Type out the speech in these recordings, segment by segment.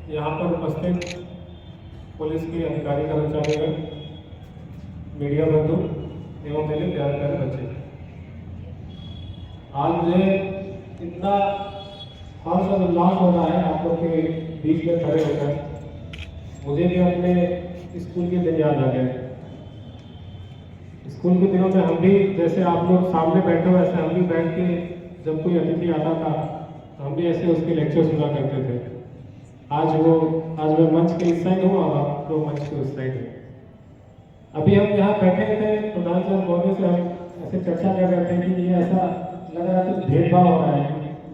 यहाँ पर उपस्थित पुलिस के अधिकारी कर्मचारीगण, मीडिया बंधु एवं मेरे प्यारे प्यारे बच्चे, आज मुझे इतना हर्ष और उल्लास हो रहा है आप लोग के बीच में खड़े होकर। मुझे भी अपने स्कूल के दिन याद आ गए। स्कूल के दिनों में हम भी, जैसे आप लोग सामने बैठे हो, ऐसे हम भी बैठ के जब कोई अतिथि आता था तो हम भी ऐसे उसके लेक्चर सुना करते थे। आज मैं मंच के इस साइड हूँ और आप लोग मंच के उस साइड हैं। अभी हम यहाँ बैठे थे, प्रधान साहब बोलने से हम ऐसे चर्चा कर रहे थे कि ये ऐसा लग रहा है कि भेदभाव हो रहा है,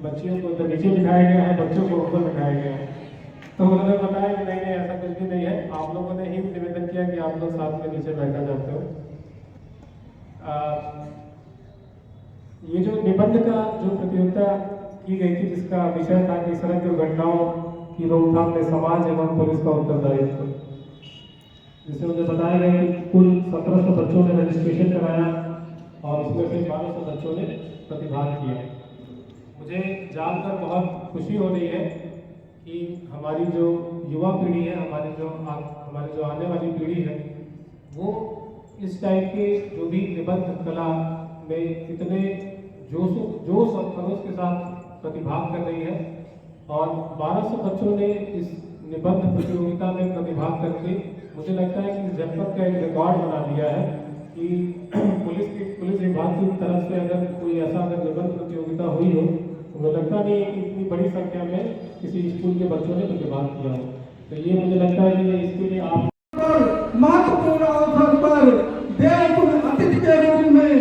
बच्चियों को तो नीचे बिठाया गया है, बच्चों को ऊपर बिठाया गया है। तो उन्होंने बताया कि नहीं ऐसा कुछ भी नहीं है, आप लोगों ने ही निवेदन किया कि आप लोग साथ में नीचे बैठा जाते हो। ये जो निबंध का जो प्रतियोगिता की गई थी, जिसका विषय था कि सड़क दुर्घटनाओं की रोकथाम में समाज एवं पुलिस का उत्तरदायित्व, जिससे मुझे बताया गया कि कुल 1700 बच्चों ने रजिस्ट्रेशन कराया और उसमें से 1200 बच्चों ने प्रतिभाग किया। मुझे जानकर बहुत खुशी हो रही है कि हमारी जो युवा पीढ़ी है, हमारी जो आने वाली पीढ़ी है, वो इस टाइप के जो भी निबंध कला में इतने जोश और खरोश के साथ प्रतिभाग कर रही है। और 1200 बच्चों ने इस निबंध प्रतियोगिता में प्रतिभाग करके मुझे लगता है कि जनपद का एक रिकॉर्ड बना दिया है कि पुलिस विभाग की तरफ से अगर कोई ऐसा निबंध प्रतियोगिता हुई हो तो मुझे लगता नहीं है कि इतनी बड़ी संख्या में किसी स्कूल के बच्चों ने प्रतिभाग किया हो। तो ये मुझे लगता है कि इसके लिए आप महत्वपूर्ण अवसर पर देवकुल अतिथि के रूप में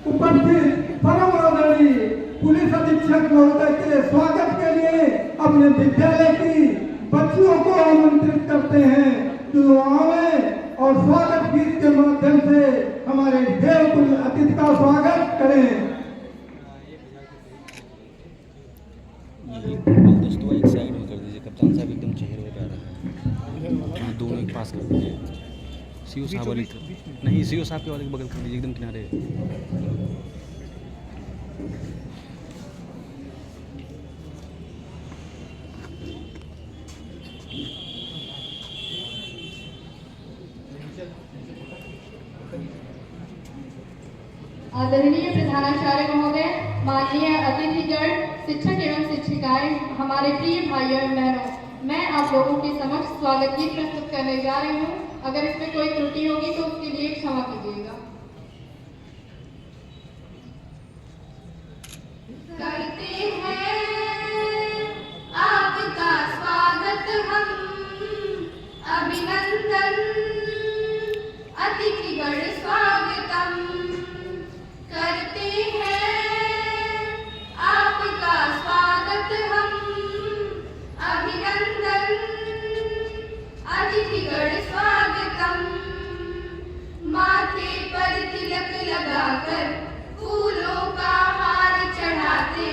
उपस्थित परम आदरणीय पुलिस अधीक्षक महोदय के स्वागत के लिए अपने विद्यालय की बच्चियों को आमंत्रित करते हैं कि वो आवे और स्वागत गीत के माध्यम से हमारे देवकुल अतिथि का स्वागत करें। दोस्तों एक साइड में कर दीजिए, कप्तान साहब एकदम चेहरे पे आ रहा है, दोनों एक पास कर दीजिए। सीओ साहब वाली नहीं, सीओ साहब के वाले के बगल कर दीजिए, एकदम किनारे। आदरणीय प्रधानाचार्य महोदय, माननीय अतिथिगण, शिक्षक एवं शिक्षिकाएं, हमारे प्रिय भाइयों एवं बहनों, मैं आप लोगों के समक्ष स्वागत गीत प्रस्तुत करने जा रही हूँ। अगर इसमें कोई त्रुटि होगी तो उसके लिए क्षमा कीजिएगा। करते हैं आपका स्वागत हम, अभिनंदन अतिथिगण स्वागतम। करते हैं आपका स्वागत हम, अभिनंदन अतिथिगण स्वागतम। माथे पर तिलक लगाकर फूलों का हार चढ़ाते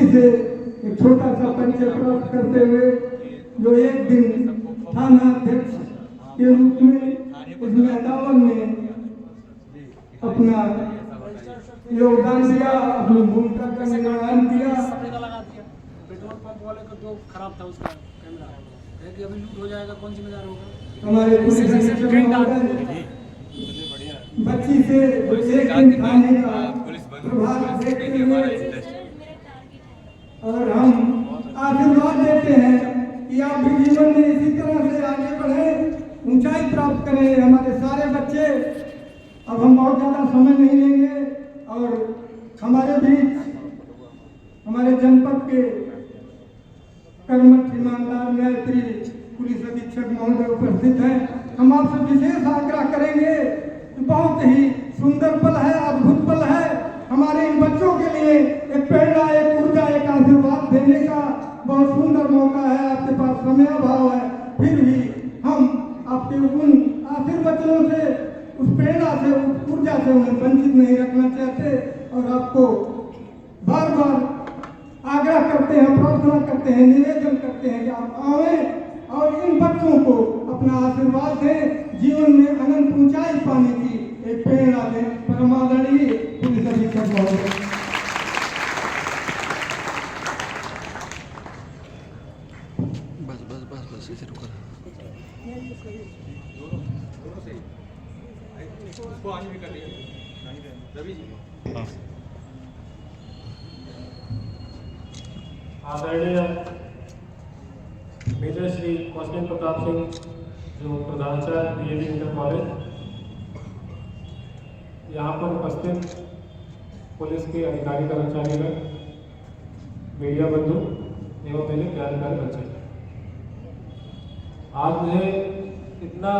बच्ची से एक छोटा सा परिचय प्राप्त करते हुए, जो एक दिन थाना अध्यक्ष के रूप में इस मैदान में अपना योगदान दिया, अपनी भूमिका का निर्वहन किया। पेट्रोल पंप वाले को जो खराब था उसका कैमरा है कि अभी लूट हो जाएगा, कौन जिम्मेदार होगा? हमारे पुलिस अधीक्षक महोदय बच्ची से एक दिन थाने का प्रभाव देखते हुए और हम आशीर्वाद देते हैं कि आप भी जीवन में इसी तरह से आगे बढ़ें, ऊंचाई प्राप्त करें। हमारे सारे बच्चे, अब हम बहुत ज़्यादा समय नहीं लेंगे और हमारे बीच हमारे जनपद के कर्मठ ईमानदार न्यायप्रिय पुलिस अधीक्षक महोदय उपस्थित हैं। हम आपसे विशेष आग्रह करेंगे, बहुत ही सुंदर पल है, अद्भुत पल है। हमारे इन बच्चों के लिए एक प्रेरणा, एक ऊर्जा, एक आशीर्वाद देने का बहुत सुंदर मौका है। आपके पास समय अभाव है, फिर भी हम आपके उन आशीर्वचनों से, उस प्रेरणा से, उस ऊर्जा से उन्हें वंचित नहीं रखना चाहते और आपको बार बार आग्रह करते हैं, प्रार्थना करते हैं, निवेदन करते हैं कि आप आएं और इन बच्चों को अपना आशीर्वाद दें, जीवन में अनंत ऊंचाई पाने की एक प्रेरणा दें। परमादरणीय पुलिस अधीक्षक महोदय। बस बस बस बस इसे रुका आदरणीय मेजर श्री कौशल प्रताप सिंह, जो प्रधानाचार्य डीएवी इंटर कॉलेज, यहाँ पर उपस्थित पुलिस के अधिकारी कर्मचारीगण, मीडिया बंधु एवं मेरे प्यारे प्यारे बच्चे, आज मुझे इतना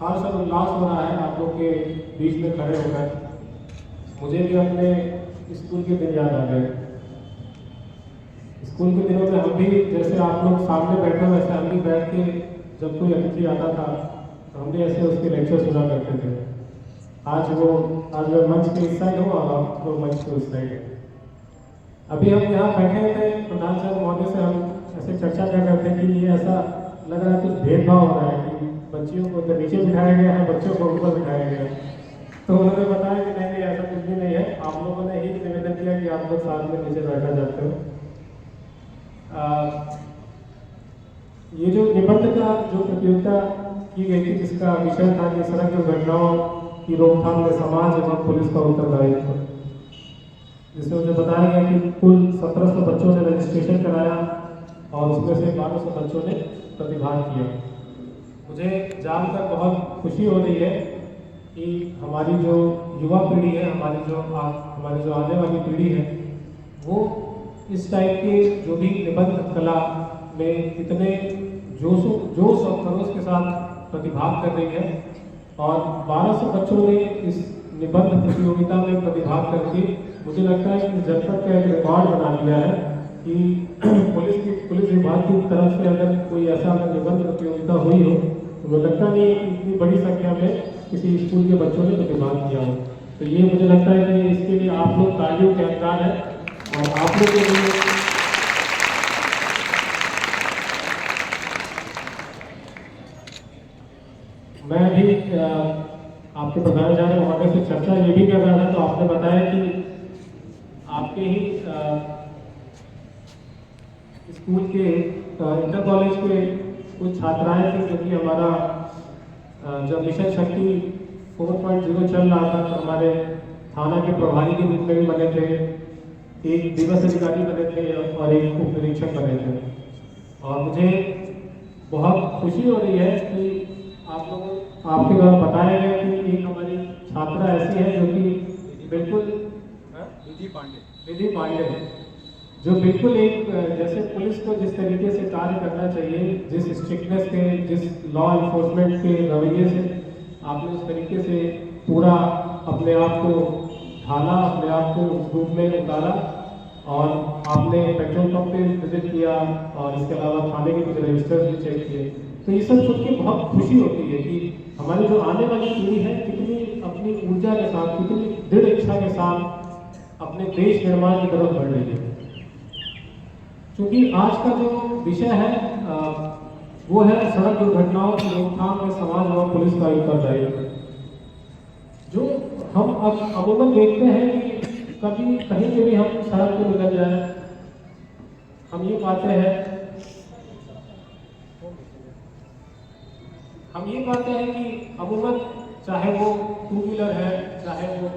हर्ष और उल्लास हो रहा है आप लोग के बीच में खड़े होकर। मुझे भी अपने स्कूल के दिन याद आ गए। स्कूल के दिनों में हम भी, जैसे आप लोग सामने बैठे हो, वैसे हम भी बैठ के जब कोई अतिथि आता था तो हम भी ऐसे उसके लेक्चर सुना करते थे। आज मैं मंच के इस साइड हूँ और आप लोग मंच के उस साइड है। अभी हम यहाँ बैठे थे, प्रधान साहब महोदय से हम ऐसे चर्चा कर रहे थे कि ये ऐसा लग रहा है कुछ भेदभाव हो रहा है कि बच्चियों को तो नीचे बिठाया गया है, बच्चों को ऊपर बिठाया गया है। तो उन्होंने बताया कि नहीं ऐसा कुछ भी नहीं है, आप लोगों ने ही निवेदन किया कि आप लोग साथ में नीचे बैठा जाते हो। ये जो निबंध का जो प्रतियोगिता की गई थी, जिसका विषय था कि सड़क दुर्घटनाओं की रोकथाम में समाज एवं पुलिस का उत्तरदायित्व, जिसमें मुझे बताया गया कि कुल 1700 बच्चों ने रजिस्ट्रेशन कराया और उसमें से 1200 बच्चों ने प्रतिभाग किया। मुझे जानकर बहुत खुशी हो रही है कि हमारी जो युवा पीढ़ी है, हमारी जो आने वाली पीढ़ी है, वो इस टाइप के जो भी निबंध कला में इतने जोश और खरोश के साथ प्रतिभाग कर रही है। और 1200 बच्चों ने इस निबंध प्रतियोगिता में प्रतिभाग करके मुझे लगता है कि जनपद का एक रिकॉर्ड बना लिया है कि पुलिस विभाग की तरफ से अगर कोई ऐसा निबंध प्रतियोगिता हुई हो तो मुझे लगता नहीं है कि इतनी बड़ी संख्या में किसी स्कूल के बच्चों ने प्रतिभाग किया हो। तो ये मुझे लगता है कि इसके लिए आप लोग तालियों के हकदार हैं और आप लोग के लिए मैं भी आपके प्रधानाचार्य महोदय से चर्चा ये भी कर रहा था, तो आपने बताया कि आपके ही स्कूल के इंटर कॉलेज के कुछ छात्राएं थी, जो कि हमारा जब मिशन शक्ति 4.0 चल रहा था तो हमारे थाना के प्रभारी के रूप में भी बने थे, एक दिवस अधिकारी बने थे और एक उप निरीक्षक बने थे। और मुझे बहुत खुशी हो रही है कि आप लोगों आपके द्वारा बताया गया कि एक हमारी छात्रा ऐसी है जो कि बिल्कुल विधि पांडे, जो बिल्कुल एक जैसे पुलिस को जिस तरीके से कार्य करना चाहिए, जिस स्ट्रिक्टनेस के, जिस लॉ इन्फोर्समेंट के रवैये से आपने उस तरीके से पूरा अपने आप को ढाला, अपने आप को उस रूप में उतारा और आपने पेट्रोल पंप पे विजिट किया और इसके अलावा थाने के कुछ रजिस्टर्स भी चेक किए। तो ये सब सुन के बहुत खुशी होती है कि हमारी जो आने वाली पीढ़ी है कितनी अपनी ऊर्जा के साथ, कितनी दृढ़ इच्छा के साथ अपने देश निर्माण की तरफ बढ़ रही है। क्योंकि आज का जो विषय है वो है सड़क दुर्घटनाओं की रोकथाम में समाज और पुलिस का उत्तरदायित्व। जो हम अब अमूमन देखते हैं कि कभी कहीं पे भी हम सड़क पर निकल जाए, हम ये पाते हैं कि अमूमन चाहे वो टू व्हीलर है, चाहे वो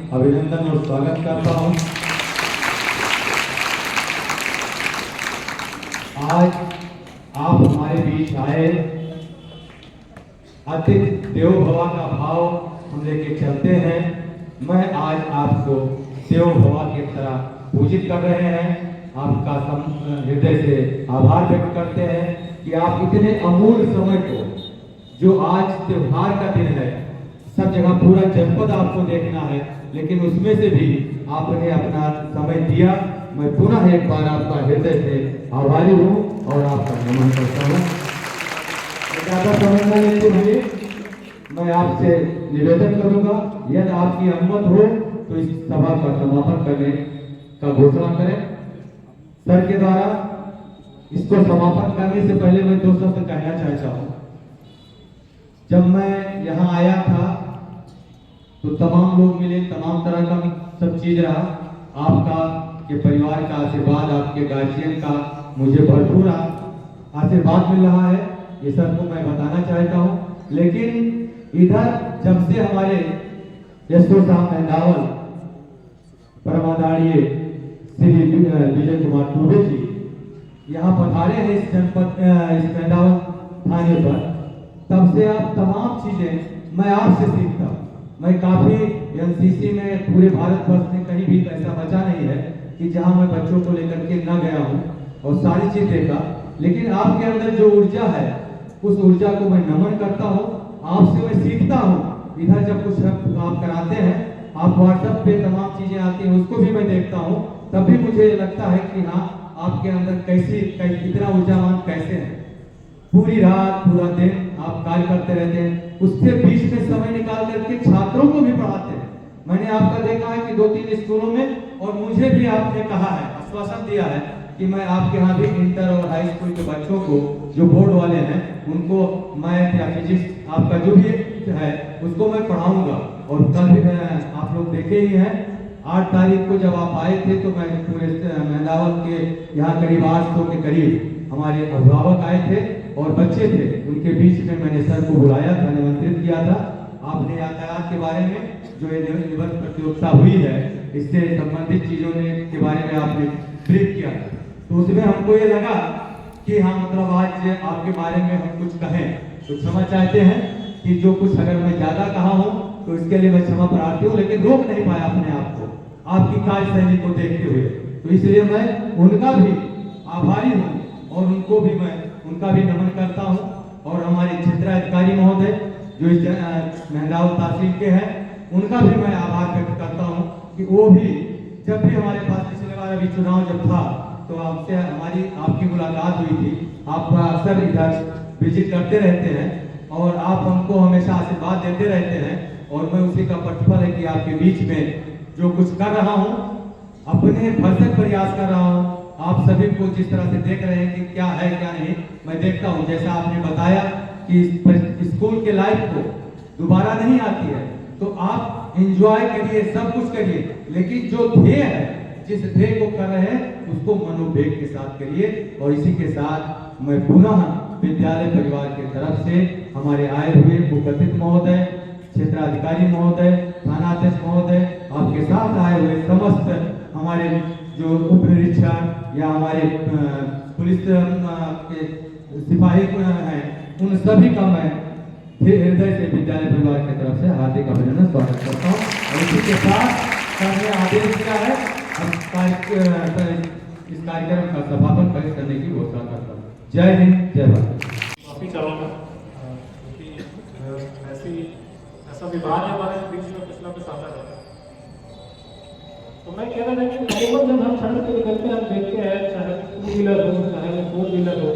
अभिनंदन और स्वागत करता हूं। आज आप हमारे बीच आए, अतिथि देवो भव का भाव हम लेके चलते हैं। मैं आज आपको देवो भव की तरह पूजित कर रहे हैं। आपका हृदय से आभार व्यक्त करते हैं कि आप इतने अमूल्य समय को, जो आज त्योहार का दिन है, सब जगह पूरा जनपद आपको देखना है, लेकिन उसमें से भी आपने अपना समय दिया। मैं पुनः एक बार आपका हृदय से आभारी हूँ और आपका नमन करता हूँ। ज़्यादा समय न लेते हुए मैं आपसे निवेदन करूंगा, यदि आपकी अनुमति हो तो इस सभा का समापन करने का घोषणा करें सर के द्वारा। इसको समापन करने से पहले मैं दो शब्द कहना चाहता हूँ। जब मैं यहाँ आया था तो तमाम लोग मिले, तमाम तरह का सब चीज रहा। आपका के परिवार का आशीर्वाद, आपके गार्जियन का मुझे भरपूर आशीर्वाद मिल रहा है, ये सबको मैं बताना चाहता हूँ। लेकिन इधर जब से हमारे यशोर साहब मेहंदावल परमादारणीय श्री विजय कुमार दुबे जी यहाँ पधारे हैं इस जनपद इस मेहंदावल थाने पर, तब से आप तमाम चीजें मैं आपसे सीखता हूँ। मैं काफी एनसीसी में पूरे भारतवर्ष में कहीं भी ऐसा बचा नहीं है कि जहां मैं बच्चों को लेकर के न गया हूं और सारी चीज देखा। लेकिन आपके अंदर जो ऊर्जा है, उस ऊर्जा को मैं नमन करता हूं, आपसे मैं सीखता हूं। इधर जब कुछ आप कराते हैं, आप व्हाट्सएप पे तमाम चीजें आती हैं, उसको भी मैं देखता हूं, तब भी मुझे लगता है कि हाँ, आपके अंदर कितना ऊर्जावान कैसे है। पूरी रात पूरा दिन आप कार्य करते रहते हैं, उसके बीच में समय निकाल करके छात्रों को भी पढ़ाते हैं। मैंने आपका देखा है कि 2-3 स्कूलों में, और मुझे भी आपने कहा है, आश्वासन दिया है कि मैं आपके यहाँ भी इंटर और हाई स्कूल के बच्चों को, जो बोर्ड वाले हैं, उनको मैथ या फिजिक्स आपका जो भी है उसको मैं पढ़ाऊंगा। और कल भी आप लोग देखे ही हैं, 8 तारीख को जब आप आए थे तो मैं पूरे मेहंदावल के यहाँ करीब 800 के करीब हमारे अभिभावक आए थे और बच्चे थे। उनके बीच में मैंने सर को बुलाया था, निमंत्रित किया था। आपने यातायात के बारे में जो ये निबंध प्रतियोगिता हुई है, इससे संबंधित चीजों के बारे में आपने ब्रीफ किया, तो उसमें हमको ये लगा कि हाँ, मतलब आज आपके बारे में हम कुछ कहें तो क्षमा चाहते हैं कि जो कुछ अगर मैं ज्यादा कहा हूँ तो इसके लिए मैं क्षमा प्रार्थी हूँ, लेकिन रोक नहीं पाया अपने आप को आपकी कार्यशैली को देखते हुए। तो इसलिए मैं उनका भी आभारी हूँ और उनको भी मैं उनका भी नमन करता हूँ। और हमारे क्षेत्राधिकारी महोदय जो इस मेहंदावल तहसील के हैं, उनका भी मैं आभार व्यक्त करता हूँ कि वो भी जब भी हमारे पास पिछले बार अभी चुनाव जब था तो आपसे आपकी मुलाकात हुई थी। आप अक्सर इधर विजिट करते रहते हैं और आप हमको हमेशा आशीर्वाद देते रहते हैं, और मैं उसी का प्रतिफल है कि आपके बीच में जो कुछ कर रहा हूँ, अपने भरसक प्रयास कर रहा हूँ। आप सभी को जिस तरह से देख रहे हैं कि क्या है क्या नहीं, मैं देखता हूँ। जैसा आपने बताया कि स्कूल के लाइफ को दोबारा नहीं आती है, तो आप एंजॉय करिए, सब कुछ करिए, लेकिन जो ध्येय है, जिस ध्येय को कर रहे हैं, उसको मनोवेग के साथ करिए। और इसी के साथ मैं पुनः विद्यालय परिवार की तरफ से हमारे आए हुए मुख्य अतिथि महोदय, क्षेत्राधिकारी महोदय, थानाध्यक्ष महोदय, आपके साथ आए हुए समस्त हमारे जो उप निरीक्षक या हमारे पुलिस के सिपाही हैं, उन सभी का मैं हृदय से विद्यालय परिवार की तरफ से हार्दिक अभिनंदन स्वागत करता हूँ। और इसी के साथ हमने आदेश दिया है, हम इस कार्यक्रम का समापन करने की घोषणा करता हूँ। जय हिंद, जय भारत। माफी चाहूँगा क्योंकि ऐसा विवाद है हमारे बीच में, कुछ ना कुछ आता है। तो मैं कह रहा था कि अमूमन जब हम सड़क पे निकलते हैं, हम देखते हैं, चाहे 2 व्हीलर हो, चाहे 4 व्हीलर हो,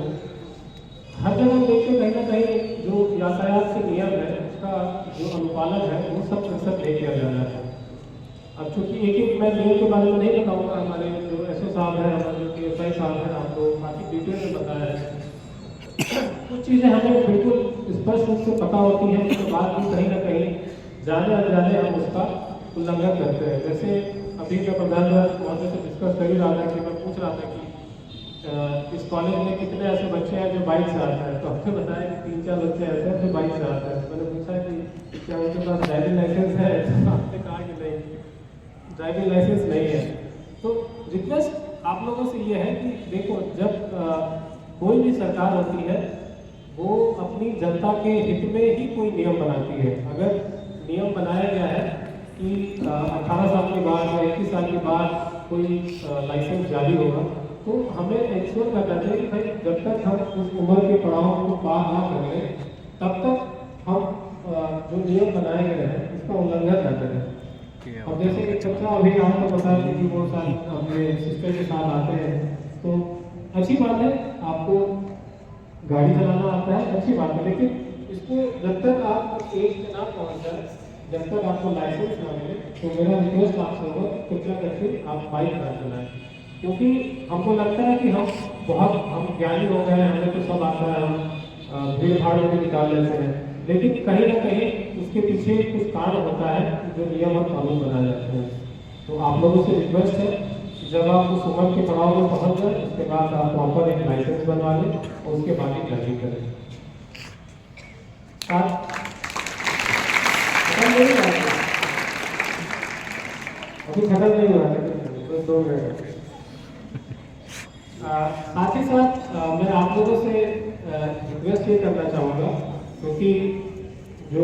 हर जगह हम देखते कहीं ना कहीं जो यातायात के नियम है उसका जो अनुपालन है वो 100% नहीं किया जा रहा है। अब चूंकि एक एक मैं नियम के बारे में नहीं बताऊंगा, हमारे जो एसओ साहब हैं, हमारे जो PSI साहब हैं, आपको काफ़ी डिटेल में बताया है। कुछ चीज़ें हमें बिल्कुल स्पष्ट रूप से पता होती हैं, उसके बाद भी कहीं ना कहीं जाने अनजाने हम उसका उल्लंघन करते हैं। जैसे अभी मैं प्रधानमंत्री महोदय से डिस्कस कर ही रहा था कि मैं पूछ रहा था कि इस कॉलेज में कितने ऐसे बच्चे हैं जो बाइक से आते हैं, तो हमने बताया कि 3-4 बच्चे ऐसे हैं जो बाइक से आते हैं। मैंने पूछा कि क्या उनके पास ड्राइविंग लाइसेंस है, तो आपने कहा कि नहीं, ड्राइविंग लाइसेंस नहीं है। तो रिक्वेस्ट आप लोगों से ये है कि देखो, जब कोई भी सरकार होती है वो अपनी जनता के हित में ही कोई नियम बनाती है। अगर नियम बनाया गया है कि 18 साल के बाद या 21 साल के बाद कोई लाइसेंस जारी होगा, तो हमें इंश्योर करना चाहिए कि भाई जब तक हम उस उम्र के पड़ाव को पार ना कर लें तब तक हम जो नियम बनाए गए हैं उसका उल्लंघन न करें। अब जैसे एक बच्चा अभी आपको पता है कि वो साथ अपने सिस्टर के साथ आते हैं, तो अच्छी बात है, आपको गाड़ी चलाना आता है, अच्छी बात है, लेकिन इसको जब तक आप एज पे ना पहुँच जाए, जब तक आपको लाइसेंस ना मिले, तो मेरा रिक्वेस्ट आपसे होगा कृपया करके आप बाइक ना चलाएं। क्योंकि हमको लगता है कि हम ज्ञानी हो गए हैं, हमें तो सब आता है, हम भीड़ भाड़ में निकाल लेते हैं, लेकिन कहीं ना कहीं उसके पीछे कुछ कारण होता है जो नियम और कानून बनाए जाते हैं। तो आप लोगों से रिक्वेस्ट है कि जब आप उस उम्र के पड़ाव में पहुंच जाए, उसके बाद आप प्रॉपर एक लाइसेंस बनवा लें और उसके बाद ही ड्राइविंग करें। अभी खत्म नहीं हो रहा है, 2 मिनट। साथ ही साथ मैं आप लोगों से रिक्वेस्ट ये करना चाहूँगा, क्योंकि जो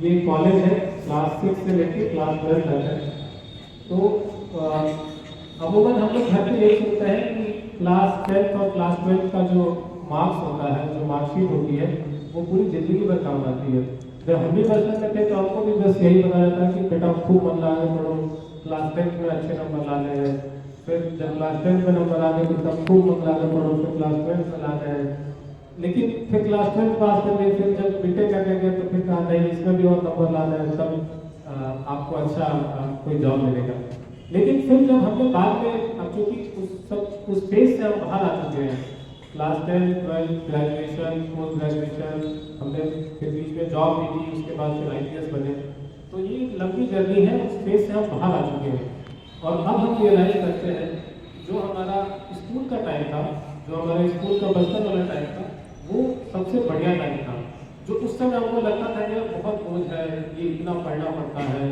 ये कॉलेज है क्लास 6 से लेकर क्लास 12 तक है, तो अमूमन हम लोग घर पे यही सुनते हैं कि क्लास 10 और क्लास 12 का जो मार्क्स होता है, जो मार्कशीट होती है, वो पूरी ज़िंदगी भर काम आती है। जब हम भी बचपन में थे तो हमको भी बस यही बताया था कि बेटा खूब मन लगा के पढ़ो, क्लास 10 में अच्छे नंबर लाने हैं, फिर जब क्लास 10 में नंबर आ गए तो तब खूब मन लगा के पढ़ो, फिर क्लास 12 में लाने हैं, लेकिन फिर क्लास 12 पास कर लिए, फिर जब बीटेक करने गए तो फिर कहा नहीं इसमें भी और नंबर लाना है, तब आपको अच्छा कोई जॉब मिलेगा। लेकिन फिर जब हमने बाद में, अब चूँकि उस फेज से हम बाहर आ चुके हैं, क्लास 10, 12, ग्रेजुएशन, पोस्ट ग्रेजुएशन, हमने फिर बीच में जॉब भी की, उसके बाद फिर IPS बने, तो ये लंबी जर्नी है, उस फेज से हम बाहर आ चुके हैं। और अब हम रियलाइज करते हैं जो हमारा स्कूल का टाइम था, जो हमारे स्कूल का बचपन वाला टाइम था, वो सबसे बढ़िया टाइम था। जो उस समय हमको लगता था कि बहुत बोझ है, ये इतना पढ़ना पड़ता है,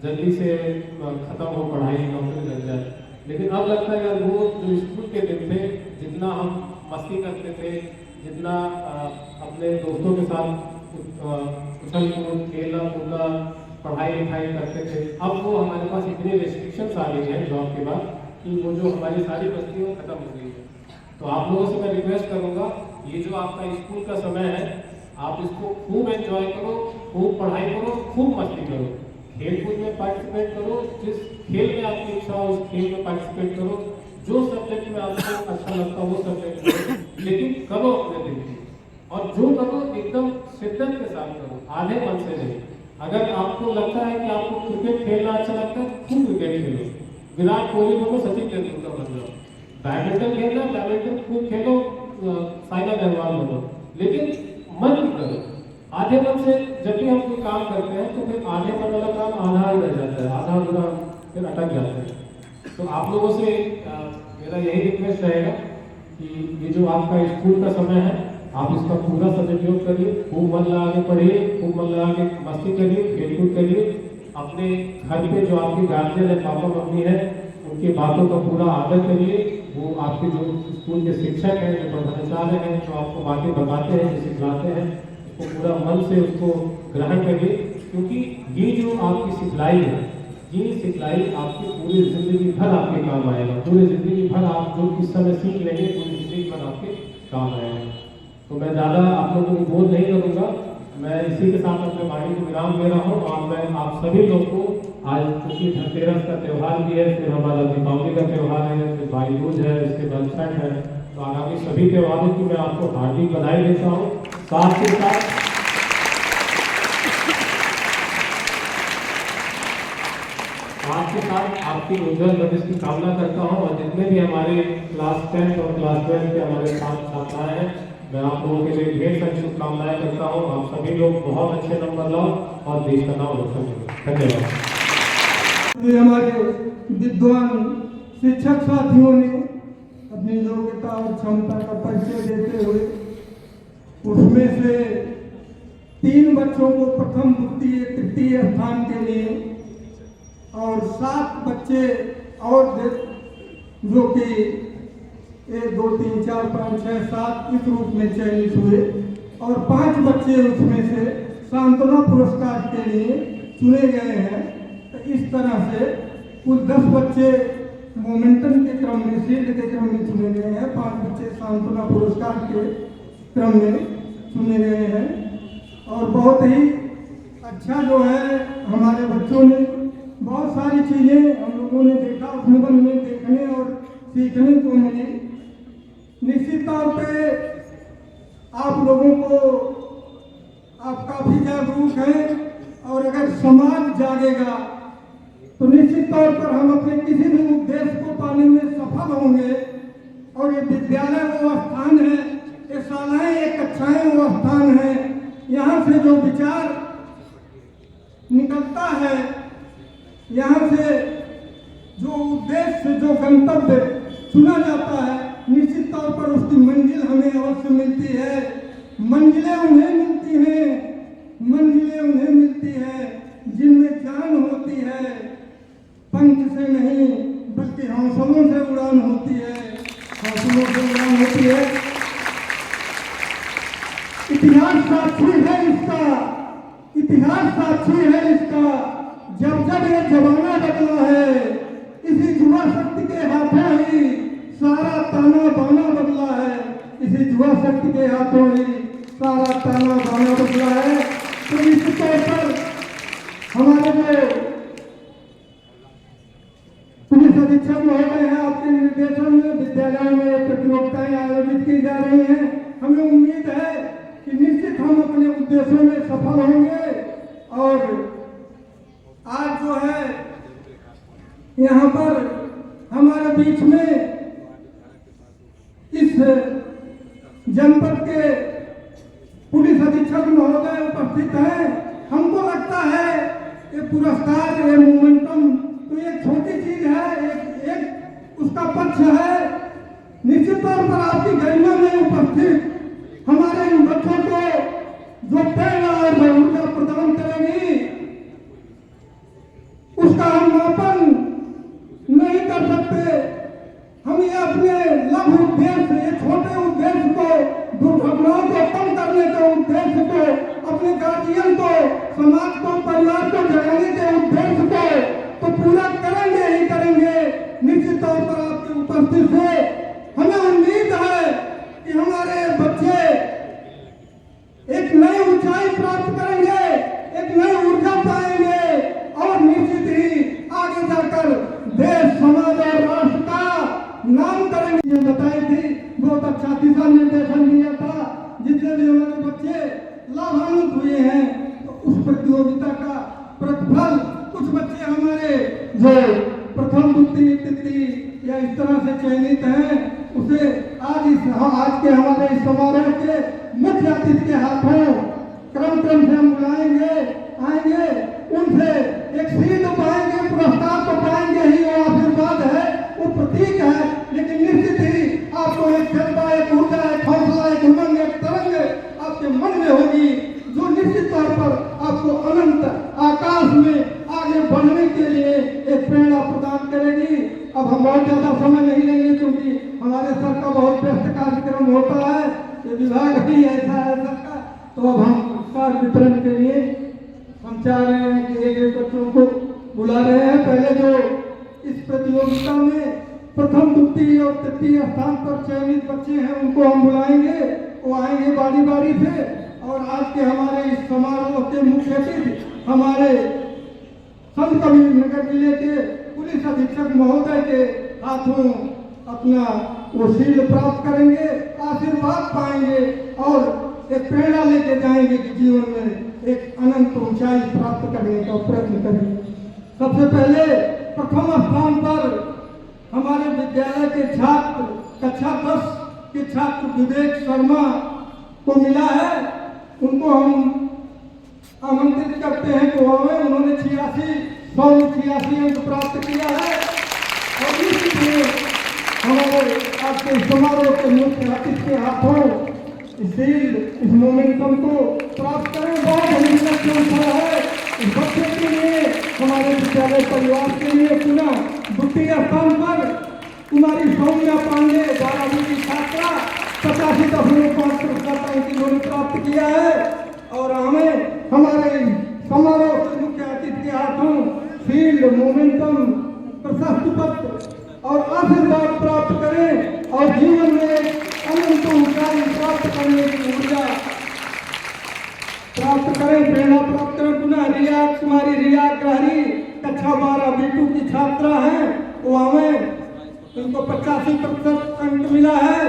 जल्दी से खत्म हो पढ़ाई, नौकरी लग जाए। लेकिन अब लगता है यार वो जो स्कूल के दिन थे, जितना हम मस्ती करते थे, जितना अपने दोस्तों के साथ उछल कूद, खेलना कूदना, पढ़ाई लिखाई करते थे, अब वो हमारे पास इतनी रेस्ट्रिक्शंस आ गई हैं जॉब के बाद कि वो जो हमारी सारी मस्ती वो खत्म हो गई है। तो आप लोगों से मैं रिक्वेस्ट करूँगा, ये जो आपका स्कूल का समय है, आप इसको खूब एंजॉय करो, खूब पढ़ाई करो, खूब मस्ती करो, खेल कूद में पार्टिसिपेट करो, जिस खेल में आपकी इच्छा हो उस खेल में पार्टिसिपेट करो, जो सब्जेक्ट में आपको अच्छा लगता हो वो सब्जेक्ट करो, लेकिन करो अपने दिल की, और जो करो एकदम शिद्दत के साथ करो, आधे मन से नहीं। अगर आपको लगता है कि आपको क्रिकेट खेलना अच्छा लगता है, खूब क्रिकेट खेलो, विराट कोहली बनो, सचिन तेंदुलकर बन जाओ। बैडमिंटन खेलना, बैडमिंटन खूब खेलो, साइना नेहवाल बनो, लेकिन मन की करो, आधे मन से। जब भी हम कोई काम करते हैं तो फिर आधे मन वाला काम आधा ही रह जाता है, आधा अधूरा फिर अटक जाता है। तो आप लोगों से मेरा यही रिक्वेस्ट रहेगा कि ये जो आपका स्कूल का समय है, आप इसका पूरा सदुपयोग करिए, खूब मन लगा के पढ़िए, खूब मन लगा के मस्ती करिए, खेलकूद करिए। अपने घर पे जो आपके गार्जियन है, पापा मम्मी है, उनकी बातों का पूरा आदर करिए। वो आपके जो स्कूल के शिक्षक हैं, जो प्रधानाचार्य हैं, जो आपको बातें बताते हैं, जो सिखलाते हैं, उसको पूरा मन से उसको ग्रहण करिए, क्योंकि ये जो आपकी सिखलाई है, ये सिखलाई आपकी पूरी जिंदगी भर आपके काम आएगा। पूरी जिंदगी भर आप जो इस समय सीख लेंगे, पूरी जिंदगी भर आपके काम आएगा। तो मैं ज़्यादा आप लोगों को बोल नहीं करूँगा, मैं इसी के साथ अपने वाणी को विराम दे रहा हूँ। और मैं आप सभी लोग को आज, क्योंकि धनतेरस का त्यौहार भी है, फिर हमारा दीपावली का त्यौहार है, फिर भाई दूज है, इसके बाद छठ है, तो आगामी सभी त्योहारों की मैं आपको हार्दिक बधाई देता हूँ। साथ ही साथ आपकी उज्जवल भविष्य की कामना करता हूँ और जितने भी हमारे क्लास 10 और क्लास 12 के हमारे छात्राएं हैं, मैं आप लोगों के लिए ढेर सारी शुभकामनाएं करता हूँ। आप सभी लोग बहुत अच्छे नंबर लाओ और देश का नाम रोशन करो। धन्यवाद। हमारे विद्वान शिक्षक साथियों ने अपनी योग्यता और क्षमता का परिचय देते हुए उसमें से 3 बच्चों को प्रथम, द्वितीय, तृतीय स्थान के लिए और 7 बच्चे और जो कि 1, 2, 3, 4, 5, 6, 7 इस रूप में चयनित हुए और 5 बच्चे उसमें से सांत्वना पुरस्कार के लिए चुने गए हैं। तो इस तरह से कुल 10 बच्चे मोमेंटम के क्रम में, शील्ड के क्रम में चुने गए हैं, 5 बच्चे सांत्वना पुरस्कार के क्रम में चुने गए हैं। और बहुत ही अच्छा जो है हमारे बच्चों ने बहुत सारी चीज़ें हम लोगों ने देखा, उसमें में देखने और सीखने को मिली। निश्चित तौर पे आप लोगों को आप काफ़ी जागरूक हैं और अगर समाज जागेगा तो निश्चित तौर पर हम अपने किसी भी उद्देश्य को पाने में सफल होंगे। और ये विद्यालय वो स्थान है, ये शालाएँ, ये कक्षाएँ वो स्थान है, यहाँ से जो विचार निकलता है, यहाँ से जो उद्देश्य, जो गंतव्य चुना जाता है, निश्चित तौर पर उसकी मंजिल हमें अवश्य मिलती है। मंजिलें उन्हें मिलती हैं, मंजिलें उन्हें मिलती हैं जिनमें जान होती है, पंख से नहीं बल्कि हौसलों से उड़ान होती है, हौसलों से उड़ान होती है। इतिहास साक्षी है इसका, इतिहास साक्षी है इसका। जब जब ये जमाना बदला है, इसी युवा शक्ति के हाथों ही सारा ताना बाना बदला है, इसी युवा शक्ति के हाथों ही सारा ताना बाना बदला है। तो निश्चित तौर पर हमारे जो पुलिस अधीक्षक महोदय हैं, आपके निर्देशन में विद्यालय में प्रतियोगिताएं आयोजित की जा रही हैं। हमें उम्मीद है कि निश्चित हम अपने उद्देश्यों में सफल होंगे। और आज जो है यहाँ पर हमारे बीच में इस जनपद के पुलिस अधीक्षक महोदय उपस्थित हैं। हमको लगता है ये पुरस्कार, ये मोमेंटम तो एक छोटी चीज है, एक उसका पक्ष है। निश्चित तौर पर आपकी गरिमा में उपस्थित हमारे इन बच्चों को जो प्रेरणा और ऊर्जा प्रदान करेगी उसका हम मापन नहीं कर सकते। हम ये अपने लघु उद्देश्य, ये छोटे उद्देश्य को, दुर्घटनाओं को कम करने के उद्देश्य को, अपने गार्जियन को, समाज को, परिवार को जगाने के उद्देश्य को तो पूरा करेंगे ही करेंगे। निश्चित तौर पर आपकी उपस्थिति से हमें उम्मीद है कि हमारे बच्चे एक नई ऊंचाई प्राप्त करेंगे, एक नई ऊर्जा पाएंगे और निश्चित ही आगे जाकर देश, समाज और राष्ट्र का नाम करेंगे। ये बताई थी, बहुत अच्छा दिशा निर्देशन दिया था। जितने भी हमारे बच्चे लाभान्वित हुए हैं तो उस प्रतियोगिता का प्रतिफल कुछ बच्चे हमारे जो प्रथम, द्वितीय, तृतीय या इस तरह से चयनित हैं उसे आज के हमारे इस समारोह के मुख्य अतिथि के हाथों क्रम से हम बुलाएंगे, आएंगे, उनसे एक सीट पाएंगे, पुरस्कार तो पाएंगे ही, वो आशीर्वाद है, वो प्रतीक है, लेकिन निश्चित ही आपको एक जज्बा, एक ऊर्जा, एक हौसला, एक उमंग, एक तरंग आपके मन में होगी जो निश्चित तौर पर आपको अनंत आकाश में आगे बढ़ने के लिए एक प्रेरणा प्रदान करेगी। अब हम बहुत ज्यादा समय नहीं लेंगे क्योंकि हमारे सर का बहुत व्यस्त कार्यक्रम होता है, ये विभाग भी ऐसा है सर का। तो अब हम पुरस्कार वितरण के लिए हम चाह रहे हैं कि एक एक बच्चों को बुला रहे हैं। पहले जो इस प्रतियोगिता में प्रथम, द्वितीय और तृतीय स्थान पर चयनित बच्चे हैं उनको हम बुलाएंगे, वो आएंगे बारी बारी से। और आज के हमारे इस समारोह के मुख्य अतिथि हमारे संत कबीर नगर जिले के पुलिस अधीक्षक महोदय के हाथों अपना वो शील्ड प्राप्त करेंगे, आशीर्वाद पाएंगे और एक प्रेरणा लेके जाएंगे कि जीवन में एक अनंत ऊंचाई प्राप्त करने का प्रयत्न करें। सबसे पहले प्रथम स्थान पर हमारे विद्यालय के छात्र कक्षा 10 के छात्र विवेक शर्मा को मिला है। उनको हम आमंत्रित करते हैं कि उन्होंने 86 अंक प्राप्त किया है। और इसलिए हमारे आज के समारोह के मुख्य अतिथि के हाथों इस मोमेंटम को प्राप्त करें। बहुत अभिनंदन है इस बच्चे के लिए, हमारे विद्यालय परिवार के लिए। पुनः द्वितीय स्थान पर कुमारी सौम्या पांडे 12वीं की छात्रा 85.5% अंक इन्होंने प्राप्त किया है। और हमें हमारे समारोह के मुख्य अतिथि के हाथों फील्ड मोमेंटम प्रशस्ति पत्र और आशीर्वाद प्राप्त करें और जीवन में अनंत ऊंचाई प्राप्त करने की ऊर्जा प्राप्त करें, प्रेरणा प्राप्त करें। पुनः रिया कुमारी रिया ग्रहरी कक्षा 12 B2 की छात्रा है, वो हमें उनको 85% अंक मिला है।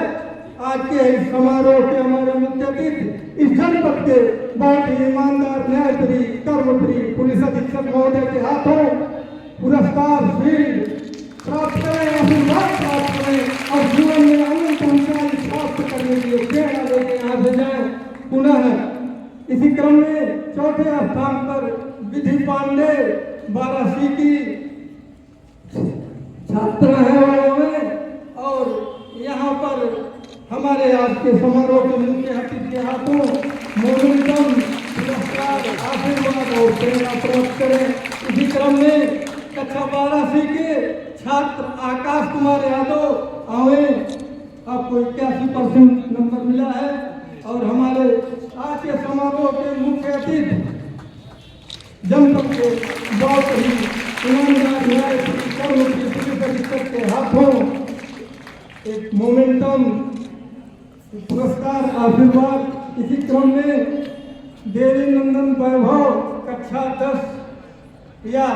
आज के इस समारोह के हमारे मुख्य अतिथि इस जनपद के बहुत ही ईमानदार, न्यायप्रिय, कर्मप्रिय पुलिस अधीक्षक महोदय के हाथों पुरस्कार फील्ड प्राप्त करें, आशीर्वाद प्राप्त करें और जीवन में अनंत ऊंचाई प्राप्त करने के लिए प्रेरणा लेके यहाँ से जाए। पुनः इसी क्रम में चौथे स्थान पर विधि पांडे 12C की छात्र है और यहाँ पर हमारे आज के समारोह के मुख्य अतिथि के हाथों मोमेंटम पुरस्कार, आशीर्वाद और प्रेरणा प्राप्त करें। इसी क्रम में कक्षा 12C के छात्र आकाश कुमार यादव आवे, आपको 81% नंबर मिला है। और हमारे आज के समारोह के मुख्य अतिथि जनपद के बहुत ही ईमानदार, न्यायप्रिय, कर्मप्रिय पुलिस अधीक्षक के हाथों एक मोमेंटम पुरस्कार, आशीर्वाद। इसी क्रम में देवी नंदन वैभव कक्षा 10 या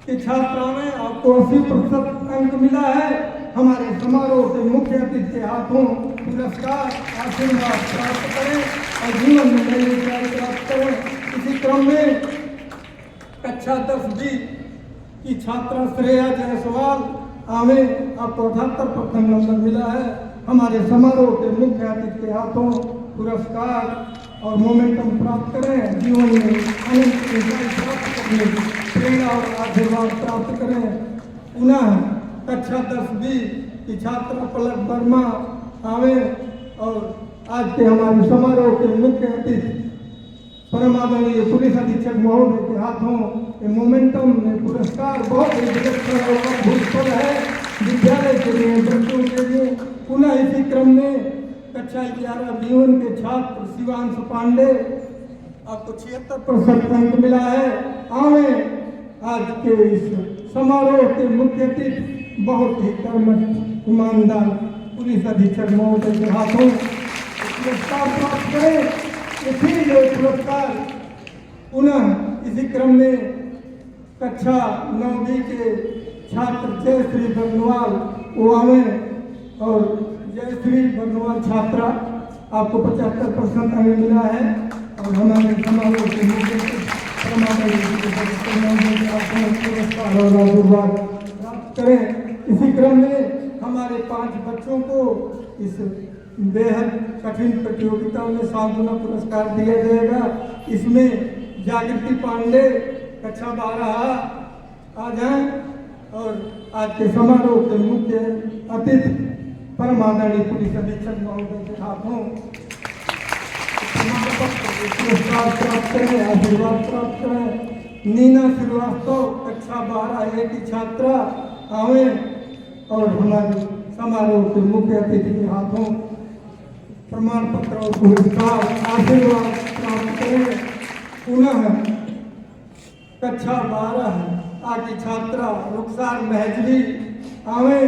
की छात्रा में आपको 80% अंक मिला है। हमारे समारोह के मुख्य अतिथि के हाथों पुरस्कार, आशीर्वाद प्राप्त करें और जीवन में नई ऊंचाई प्राप्त करें। इसी क्रम में कक्षा 10B की छात्रा श्रेया जायसवाल हमें आपको 78% नंबर मिला है। हमारे समारोह के मुख्य अतिथि के हाथों पुरस्कार और मोमेंटम प्राप्त करें, जीवन में अनंत ऊंचाई प्राप्त करने की प्रेरणा और आशीर्वाद प्राप्त करें। पुनः कक्षा 10B की छात्रा पलक वर्मा आवें और आज के हमारे समारोह के मुख्य अतिथि परमादरणीय पुलिस अधीक्षक महोदय के हाथों ये मोमेंटम में पुरस्कार बहुत ही विलक्षण और अद्भुत है विद्यालय के लिए, बच्चों के लिए। पुनः इसी क्रम में कक्षा 11 B1 के छात्र शिवांश पांडे आपको 76% अंक मिला है। आवे आज के इस समारोह के मुख्य अतिथि बहुत ही कर्मठ, ईमानदार पुलिस अधीक्षक महोदय के हाथों पुरस्कार प्राप्त करें। इसीलिए पुरस्कार पुनः इसी क्रम में कक्षा 9B के छात्र जयश्री बर्नवाल वो हमें और जयश्री बर्नवाल छात्रा आपको 75% अंक मिला है। और हमारे समारोह के मुख्य पुरस्कार और आशीर्वाद प्राप्त करें। इसी क्रम में हमारे 5 बच्चों को इस बेहद कठिन प्रतियोगिता में सांत्वना पुरस्कार दिया जाएगा। इसमें जागृति पांडे कक्षा 12 आ जाएं और आज के समारोह के मुख्य अतिथि परमादरणीय पुलिस अधीक्षक महोदय के हाथों पुरस्कार प्राप्त करें, आशीर्वाद प्राप्त करें। नीना श्रीवास्तव कक्षा 12A की छात्रा आवें और हमारे समारोह के मुख्य अतिथि के हाथों प्रमाण पत्र और पुरस्कार, आशीर्वाद प्राप्त करें। पुनः कक्षा 12 की छात्रा रुखसार महजवी आवें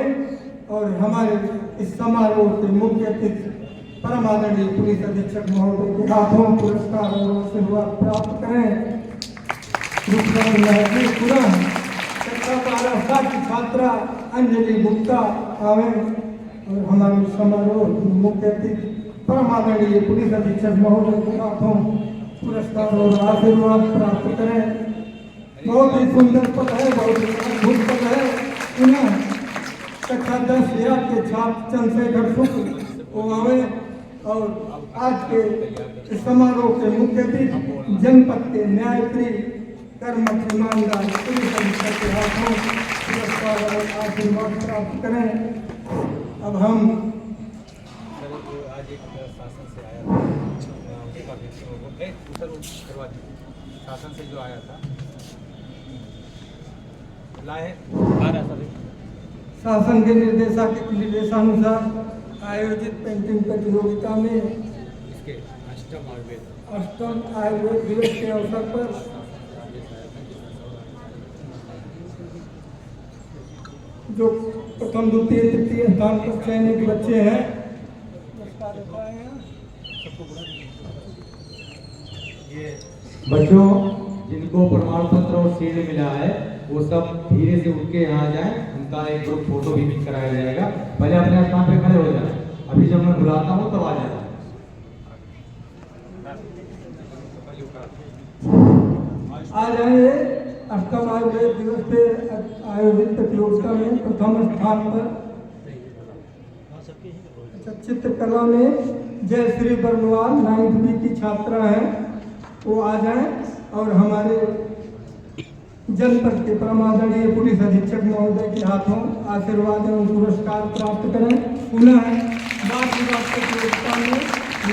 और हमारे इस समारोह के मुख्य अतिथि परमादरणीय पुलिस अधीक्षक महोदय के हाथों पुरस्कार और आशीर्वाद प्राप्त करें। रुखसार महजवी पुनः कक्षा 12 की छात्रा अंजलि गुप्ता आवें और हमारे समारोह के मुख्य अतिथि परमादरणीय पुलिस अधीक्षक महोदय के हाथों पुरस्कार और आशीर्वाद प्राप्त करें। बहुत ही सुंदर पद है, बहुत ही अद्भुत पद है। पुनः कक्षा 10 के छात्र चंद्रशेखर शुक्ल को आवे और आज के इस समारोह के मुख्य अतिथि जनपद के न्यायप्रिय कर्मठ ईमानदार पुलिस अधीक्षक के हाथों पुरस्कार और आशीर्वाद प्राप्त करें। अब हम आज एक शासन से आया था, शासन से जो आया था लाए शासन के निर्देशानुसार आयोजित पेंटिंग प्रतियोगिता में इसके अष्टम आयुर्वेद दिवस के अवसर पर जो प्रथम द्वितीय तृतीय स्थान पर चयनित बच्चे हैं ये बच्चों जिनको प्रमाण पत्र और शील्ड मिला है वो सब धीरे से उठ के यहाँ जाए। उनका एक ग्रुप फोटो भी क्लिक कराया जाएगा। पहले अपने स्थान पे खड़े हो जाए, अभी जब मैं बुलाता हूँ तब आ जाए। आ जाए अष्टम आयुर्वेद दिवस पे आयोजित प्रतियोगिता में प्रथम स्थान पर चित्रकला में जय श्री बर्नवाल 9th B की छात्रा है, वो आ जाए और हमारे जनपद के परमादरणीय पुलिस अधीक्षक महोदय के हाथों आशीर्वाद एवं पुरस्कार प्राप्त करें। पुनः बात विवाद प्रतियोगिता में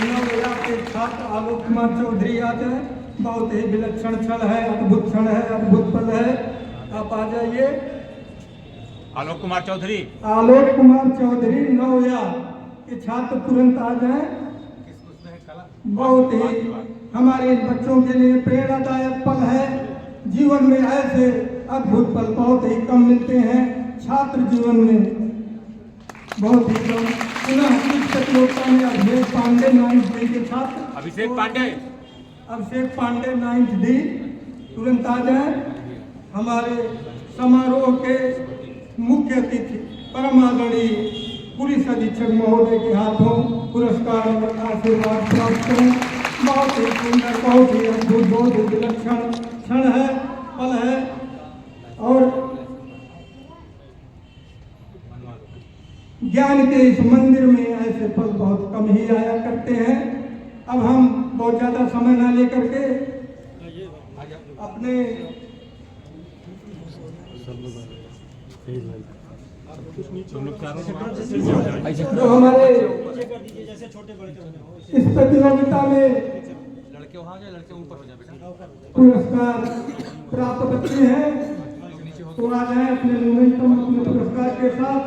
नवोदया के छात्र आलोक कुमार चौधरी आ जाए। बहुत ही विलक्षण क्षण है, अद्भुत क्षण है, अद्भुत पल है। आप आ जाइए। आलोक कुमार चौधरी नवोदया के छात्र तुरंत आ जाए। बहुत ही हमारे बच्चों के लिए प्रेरणादायक पल है। जीवन में ऐसे अद्भुत पल बहुत ही कम मिलते हैं, छात्र जीवन में बहुत ही कम। पुनः इस प्रतियोगिता में अभिषेक पांडे 9th D के छात्र अभिषेक पांडे 9th D तुरंत आ जाए। हमारे समारोह के मुख्य अतिथि परमादरणीय पुलिस अधीक्षक महोदय के हाथों पुरस्कार और आशीर्वाद प्राप्त करें। बहुत ही सुंदर, बहुत ही अद्भुत, बहुत ही विलक्षण क्षण है, पल है। और ज्ञान के इस मंदिर में ऐसे पल बहुत कम ही आया करते हैं। अब हम बहुत ज्यादा समय ना लेकर के अपने जो हमारे इस प्रतियोगिता में लड़के वहाँ जाए, लड़के ऊपर हो जाए बेटा। पुरस्कार प्राप्त बच्चे हैं तो आ जाए अपने मोमेंटम अपने पुरस्कार के साथ।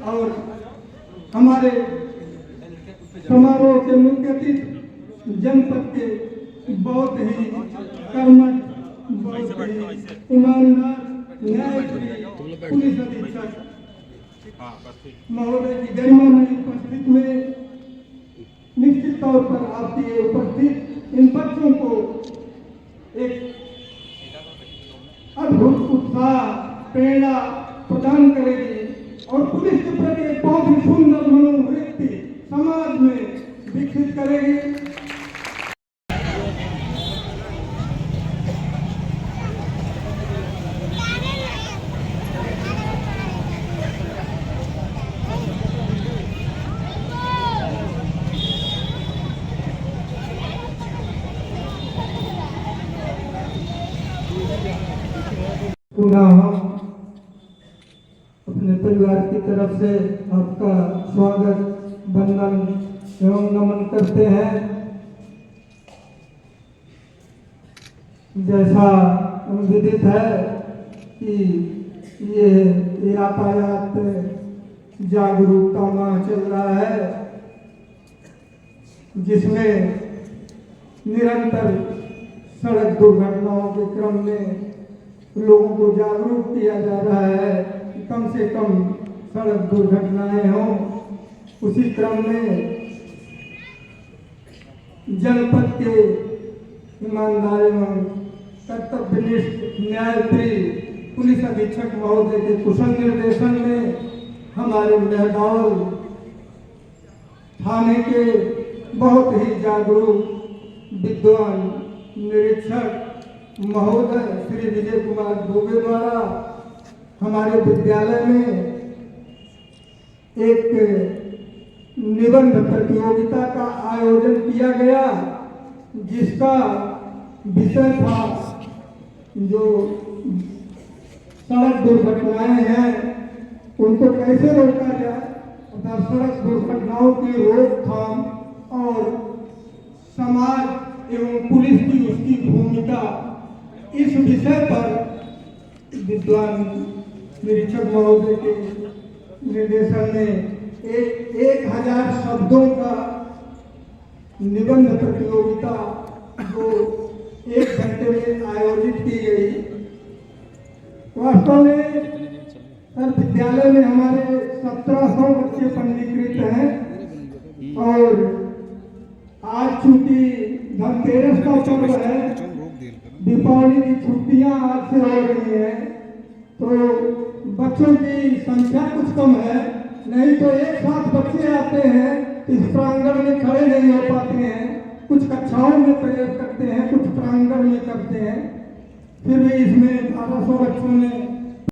और हमारे समारोह के मुख्य अतिथि जनपद के बहुत ही कर्मठ, बहुत ही ईमानदार न्यायप्रिय पुलिस अधीक्षक महोदय की गरिमामय उपस्थिति में निश्चित तौर पर आपकी उपस्थित इन बच्चों को एक अद्भुत उत्साह प्रेरणा प्रदान करेगी और पुलिस के प्रति एक बहुत ही सुंदर मनोवृत्ति समाज में विकसित करेगी। पुनः हम अपने परिवार की तरफ से आपका स्वागत, वंदन एवं नमन करते हैं। जैसा विदित है कि ये यातायात जागरूकता माह चल रहा है, जिसमें निरंतर सड़क दुर्घटनाओं के क्रम में लोगों को जागरूक किया जा रहा है कि कम से कम सड़क दुर्घटनाएं हों। उसी क्रम में जनपद के ईमानदार एवं कर्तव्यनिष्ठ न्यायप्रिय पुलिस अधीक्षक महोदय के कुशल निर्देशन में हमारे मेहदावल थाने के बहुत ही जागरूक विद्वान निरीक्षक महोदय श्री विजय कुमार दुबे द्वारा हमारे विद्यालय में एक निबंध प्रतियोगिता का आयोजन किया गया, जिसका विषय था जो सड़क दुर्घटनाएं हैं उनको कैसे रोका जाए तथा सड़क दुर्घटनाओं की रोकथाम और समाज एवं पुलिस की उसकी भूमिका, इस विषय पर विद्वान निरीक्षक महोदय के निर्देशन में 1000 शब्दों का निबंध प्रतियोगिता जो 1 घंटे में आयोजित की गई। वास्तव में सर विद्यालय में हमारे 1700 बच्चे पंजीकृत हैं और आज चूंकि धनतेरस का पर्व है, दीपावली की छुट्टियां आज से हो रही हैं, तो बच्चों की संख्या कुछ कम है, नहीं तो एक साथ बच्चे आते हैं, इस प्रांगण में खड़े नहीं हो पाते हैं, कुछ कक्षाओं में प्रयोग करते हैं, कुछ प्रांगण में करते हैं, फिर भी इसमें 1200 बच्चों ने